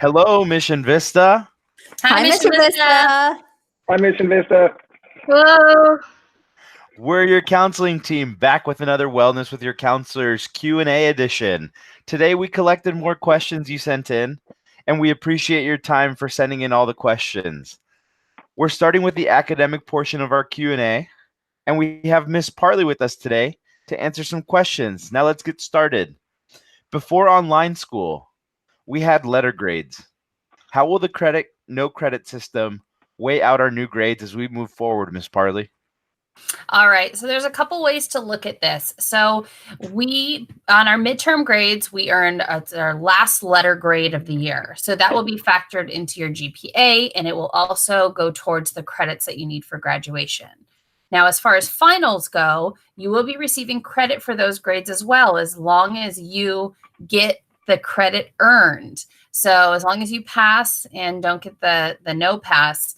Hello, Mission Vista. Hi, Mission Vista. Hi, Mission Vista. Hello. We're your counseling team, back with another Wellness with Your Counselors Q&A edition. Today, we collected more questions you sent in, and we appreciate your time for sending in all the questions. We're starting with the academic portion of our Q&A, and we have Miss Parley with us today to answer some questions. Now let's get started. Before online school, we had letter grades. How will the no credit system weigh out our new grades as we move forward, Miss Parley? All right, so there's a couple ways to look at this. So on our midterm grades, we earned our last letter grade of the year. So that will be factored into your GPA, and it will also go towards the credits that you need for graduation. Now, as far as finals go, you will be receiving credit for those grades as well, as long as you get the credit earned. So as long as you pass and don't get the no pass,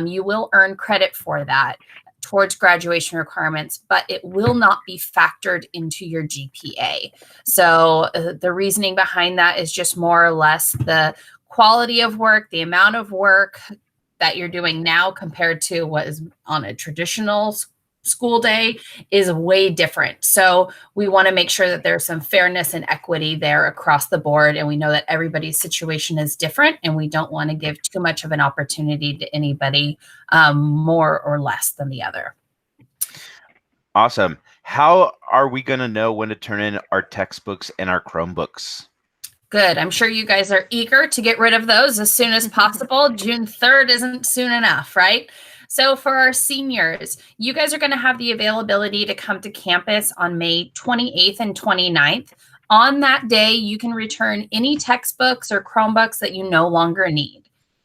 you will earn credit for that towards graduation requirements, but it will not be factored into your GPA. So the reasoning behind that is just more or less the quality of work, the amount of work that you're doing now compared to what is on a traditional school day is way different. So we want to make sure that there's some fairness and equity there across the board. And we know that everybody's situation is different, and we don't want to give too much of an opportunity to anybody more or less than the other. Awesome. How are we going to know when to turn in our textbooks and our Chromebooks? Good. I'm sure you guys are eager to get rid of those as soon as possible. June 3rd isn't soon enough, right? So for our seniors, you guys are going to have the availability to come to campus on May 28th and 29th. On that day, you can return any textbooks or Chromebooks that you no longer need.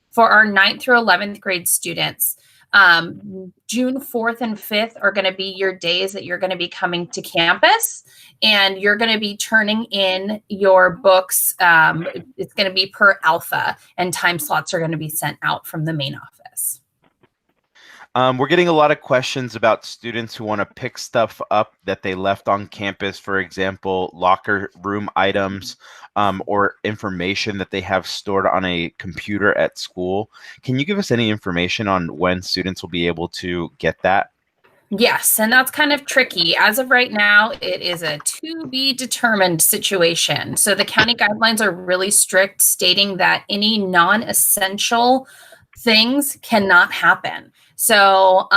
For our 9th through 11th grade students, June 4th and 5th are going to be your days that you're going to be coming to campus, and you're going to be turning in your books. It's going to be per alpha, and time slots are going to be sent out from the main office. We're getting a lot of questions about students who want to pick stuff up that they left on campus, for example, locker room items or information that they have stored on a computer at school. Can you give us any information on when students will be able to get that? Yes, and that's kind of tricky. As of right now, it is a to be determined situation. So the county guidelines are really strict, stating that any non-essential things cannot happen. So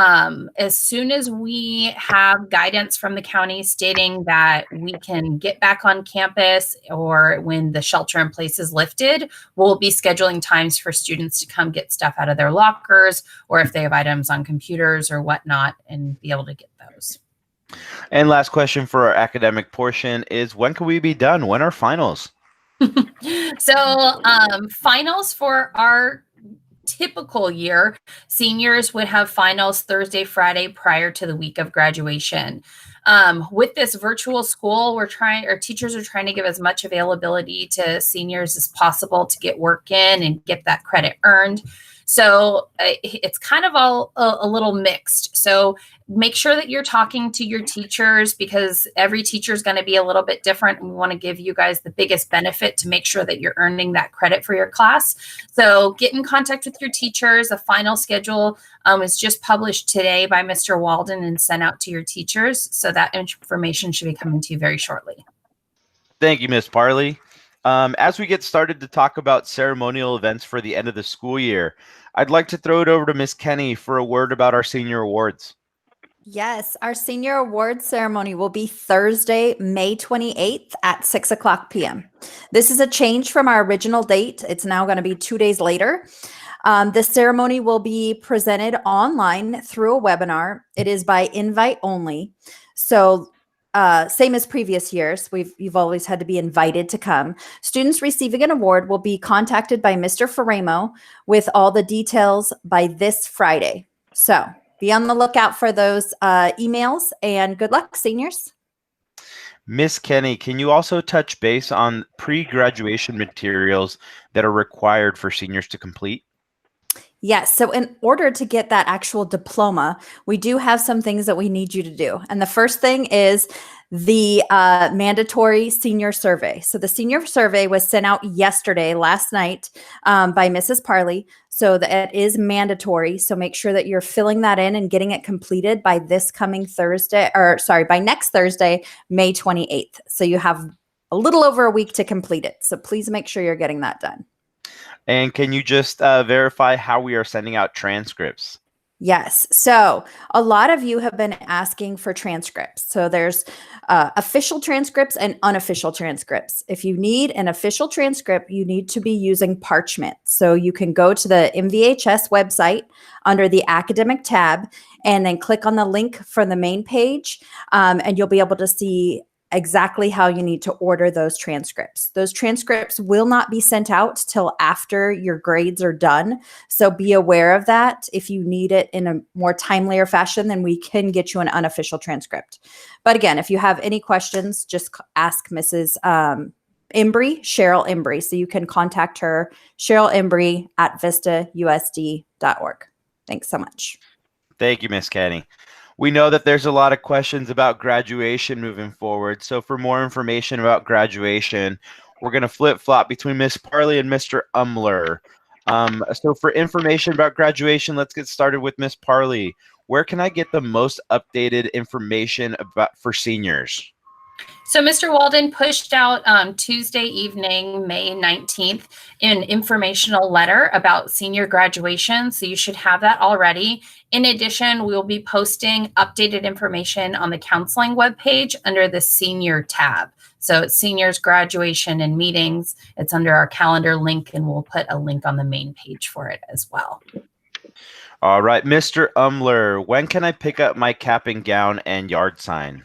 as soon as we have guidance from the county stating that we can get back on campus, or when the shelter in place is lifted, we'll be scheduling times for students to come get stuff out of their lockers, or if they have items on computers or whatnot, and be able to get those. And last question for our academic portion is, when can we be done? When are finals? So finals for our typical year, seniors would have finals Thursday, Friday prior to the week of graduation. With this virtual school, our teachers are trying to give as much availability to seniors as possible to get work in and get that credit earned. So it's kind of all a little mixed. So make sure that you're talking to your teachers, because every teacher is going to be a little bit different. And we want to give you guys the biggest benefit to make sure that you're earning that credit for your class. So get in contact with your teachers. The final schedule is just published today by Mr. Walden and sent out to your teachers. So that information should be coming to you very shortly. Thank you, Ms. Parley. As we get started to talk about ceremonial events for the end of the school year, I'd like to throw it over to Ms. Kenny for a word about our senior awards. Yes, our senior awards ceremony will be Thursday, May 28th at 6:00 p.m. This is a change from our original date. It's now going to be 2 days later. The ceremony will be presented online through a webinar. It is by invite only. So same as previous years, you've always had to be invited to come. Students receiving an award will be contacted by Mr. Faremo with all the details by this Friday. So be on the lookout for those emails, and good luck, seniors. Miss Kenny, can you also touch base on pre-graduation materials that are required for seniors to complete? Yes. So, in order to get that actual diploma, we do have some things that we need you to do. And the first thing is the mandatory senior survey. So, the senior survey was sent out yesterday, last night, by Mrs. Parley. So, that it is mandatory. So, make sure that you're filling that in and getting it completed by this coming Thursday, or sorry, by next Thursday, May 28th. So, you have a little over a week to complete it. So, please make sure you're getting that done. And can you just verify how we are sending out transcripts? Yes. So a lot of you have been asking for transcripts. So there's official transcripts and unofficial transcripts. If you need an official transcript, you need to be using parchment. So you can go to the MVHS website under the academic tab and then click on the link from the main page, and you'll be able to see exactly how you need to order those transcripts. Those transcripts will not be sent out till after your grades are done. So be aware of that. If you need it in a more timelier fashion, then we can get you an unofficial transcript. But again, if you have any questions, just ask Mrs. Embry, Cheryl Embry. So you can contact her, Cheryl Embry at vistausd.org. Thanks so much. Thank you, Miss Kenny. We know that there's a lot of questions about graduation moving forward. So for more information about graduation, we're going to flip-flop between Miss Parley and Mr. Umlor. So for information about graduation, let's get started with Miss Parley. Where can I get the most updated information for seniors? So Mr. Walden pushed out Tuesday evening, May 19th, an informational letter about senior graduation. So you should have that already. In addition, we will be posting updated information on the counseling webpage under the senior tab. So it's seniors graduation and meetings. It's under our calendar link, and we'll put a link on the main page for it as well. All right, Mr. Umlor, when can I pick up my cap and gown and yard sign?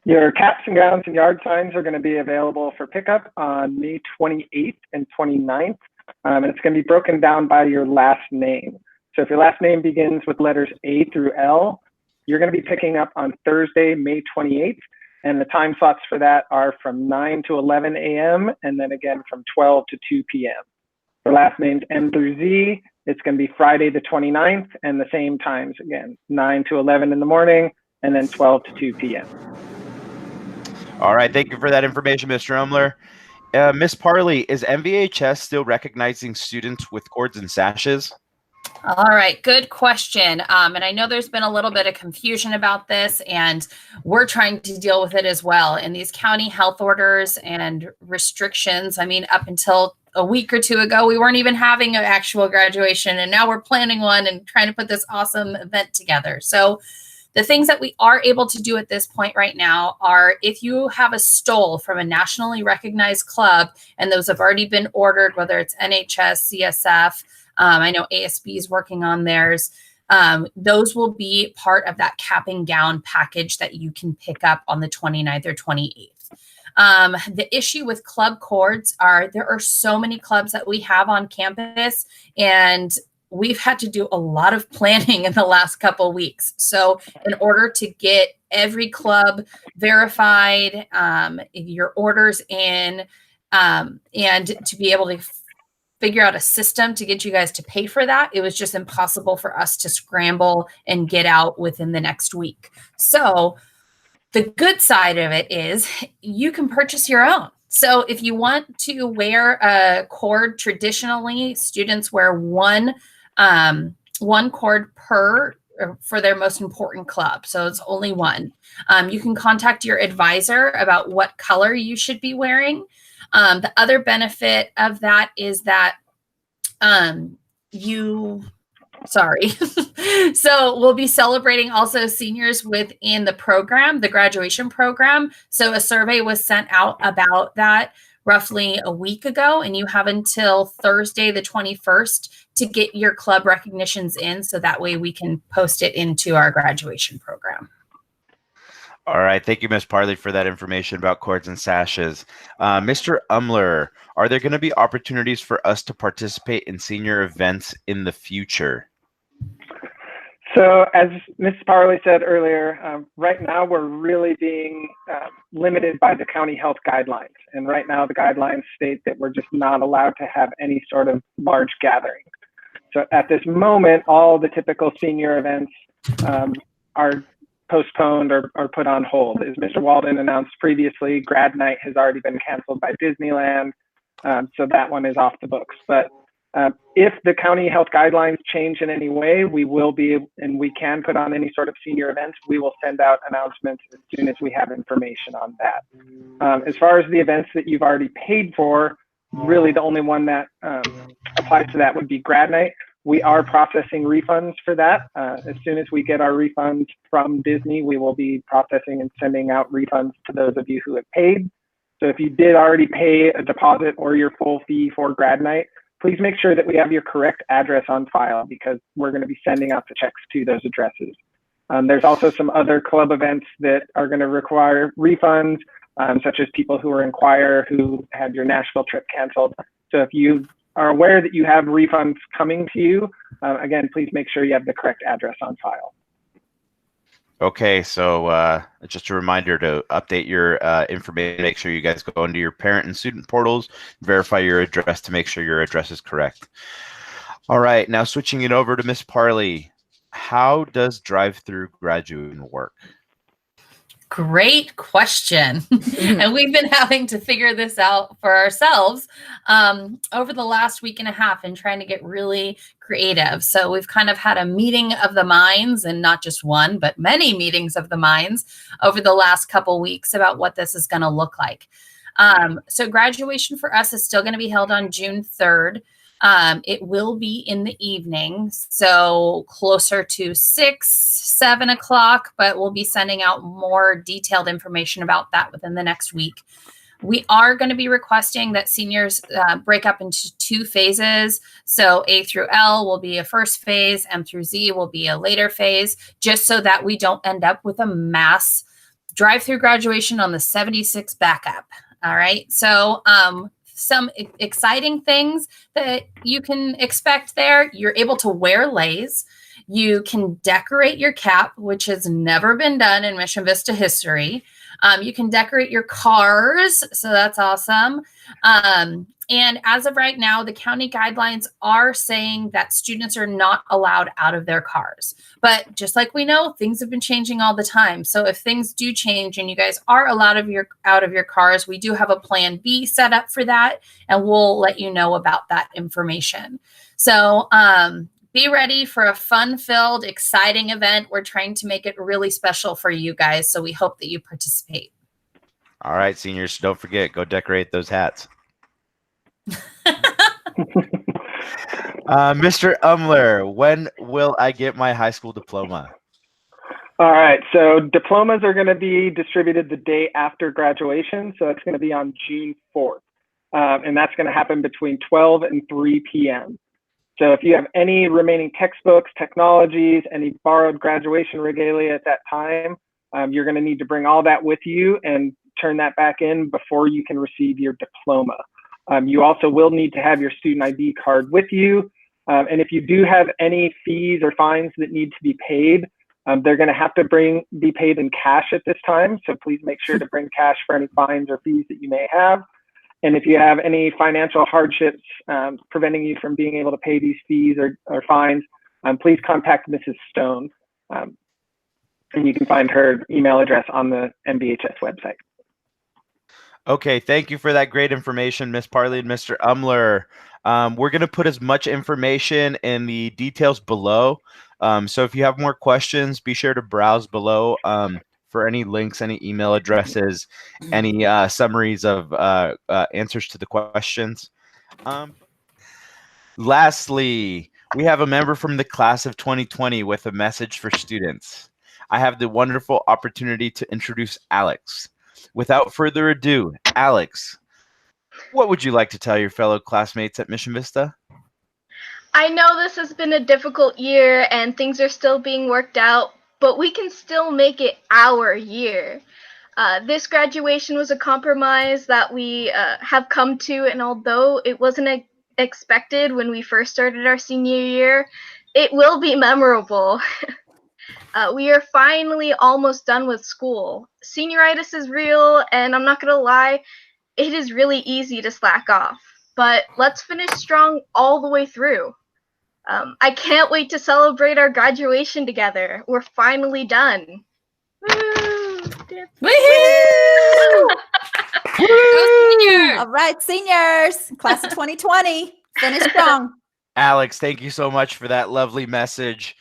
Your caps and gowns and yard signs are going to be available for pickup on May 28th and 29th. And it's going to be broken down by your last name. So if your last name begins with letters A through L, you're going to be picking up on Thursday, May 28th. And the time slots for that are from 9 to 11 a.m. and then again from 12 to 2 p.m. For last names M through Z, it's going to be Friday the 29th and the same times again, 9 to 11 in the morning and then 12 to 2 p.m. All right, thank you for that information, Mr. Umlor. Miss Parley, is MVHS still recognizing students with Gourds and Sashes? All right, good question. And I know there's been a little bit of confusion about this, and we're trying to deal with it as well. And these county health orders and restrictions, I mean, up until a week or two ago, we weren't even having an actual graduation, and now we're planning one and trying to put this awesome event together. So the things that we are able to do at this point right now are if you have a stole from a nationally recognized club, and those have already been ordered, whether it's NHS, CSF, I know ASB is working on theirs. Those will be part of that cap and gown package that you can pick up on the 29th or 28th. The issue with club cords are there are so many clubs that we have on campus, and we've had to do a lot of planning in the last couple of weeks. So in order to get every club verified, your orders in, and to be able to figure out a system to get you guys to pay for that, it was just impossible for us to scramble and get out within the next week. So the good side of it is you can purchase your own. So if you want to wear a cord, traditionally students wear one cord for their most important club. So it's only one. You can contact your advisor about what color you should be wearing. The other benefit of that is that so we'll be celebrating also seniors within the program, the graduation program. So a survey was sent out about that roughly a week ago, and you have until Thursday, the 21st to get your club recognitions in. So that way we can post it into our graduation program. All right. Thank you, Ms. Parley, for that information about cords and sashes. Mr. Umlor, are there going to be opportunities for us to participate in senior events in the future? So as Ms. Parley said earlier, right now we're really being limited by the county health guidelines. And right now the guidelines state that we're just not allowed to have any sort of large gathering. So at this moment, all the typical senior events are postponed or put on hold. As Mr. Walden announced previously, grad night has already been canceled by Disneyland, so that one is off the books. But if the county health guidelines change in any way, we will be, and we can put on any sort of senior events. We will send out announcements as soon as we have information on that. As far as the events that you've already paid for, really the only one that applies to that would be grad night. We are processing refunds for that. As soon as we get our refunds from Disney, we will be processing and sending out refunds to those of you who have paid. So if you did already pay a deposit or your full fee for grad night, please make sure that we have your correct address on file, because we're going to be sending out the checks to those addresses. There's also some other club events that are going to require refunds, such as people who are in choir who had your Nashville trip canceled. So if you are aware that you have refunds coming to you, again, please make sure you have the correct address on file. Okay, so just a reminder to update your information. Make sure you guys go into your parent and student portals, verify your address to make sure your address is correct. All right, now switching it over to Miss Parley. How does drive-through graduating work? Great question. And we've been having to figure this out for ourselves over the last week and a half and trying to get really creative. So we've kind of had a meeting of the minds, and not just one, but many meetings of the minds over the last couple weeks about what this is going to look like. So graduation for us is still going to be held on June 3rd. It will be in the evening, so closer to 6, 7 o'clock, but we'll be sending out more detailed information about that within the next week. We are going to be requesting that seniors break up into 2 phases. So A through L will be a first phase, M through Z will be a later phase, just so that we don't end up with a mass drive-through graduation on the 76 backup. All right. So, some exciting things that you can expect there. You're able to wear leis. You can decorate your cap, which has never been done in Mission Vista history. You can decorate your cars, so that's awesome. And as of right now, the county guidelines are saying that students are not allowed out of their cars. But just like we know, things have been changing all the time. So if things do change and you guys are allowed out of your cars, we do have a plan B set up for that, and we'll let you know about that information. So be ready for a fun-filled, exciting event. We're trying to make it really special for you guys, so we hope that you participate. All right, seniors, don't forget, go decorate those hats. Mr. Umlor, when will I get my high school diploma? All right, so diplomas are going to be distributed the day after graduation, so it's going to be on June 4th, and that's going to happen between 12 and 3 p.m. So if you have any remaining textbooks, technologies, any borrowed graduation regalia at that time, you're going to need to bring all that with you and turn that back in before you can receive your diploma. You also will need to have your student ID card with you. And if you do have any fees or fines that need to be paid, they're going to have to be paid in cash at this time. So please make sure to bring cash for any fines or fees that you may have. And if you have any financial hardships preventing you from being able to pay these fees or fines, please contact Mrs. Stone. And you can find her email address on the MVHS website. Okay, thank you for that great information, Miss Parley and Mr. Umlor. We're going to put as much information in the details below. So if you have more questions, be sure to browse below for any links, any email addresses, any summaries of answers to the questions. Lastly, we have a member from the class of 2020 with a message for students. I have the wonderful opportunity to introduce Alex. Without further ado, Alex, what would you like to tell your fellow classmates at Mission Vista? I know this has been a difficult year and things are still being worked out, but we can still make it our year. This graduation was a compromise that we have come to, and although it wasn't expected when we first started our senior year, it will be memorable. We are finally almost done with school. Senioritis is real, and I'm not going to lie, it is really easy to slack off. But let's finish strong all the way through. I can't wait to celebrate our graduation together. We're finally done. Woo! Woohoo! Go seniors! All right, seniors, class of 2020, finish strong. Alex, thank you so much for that lovely message.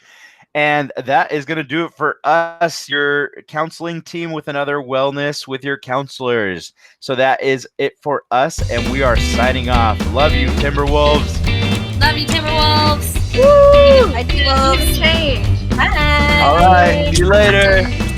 And that is going to do it for us, your counseling team, with another Wellness with your counselors. So that is it for us, and we are signing off. Love you, Timberwolves. Love you, Timberwolves. Woo! You change. Bye. All right, see you later.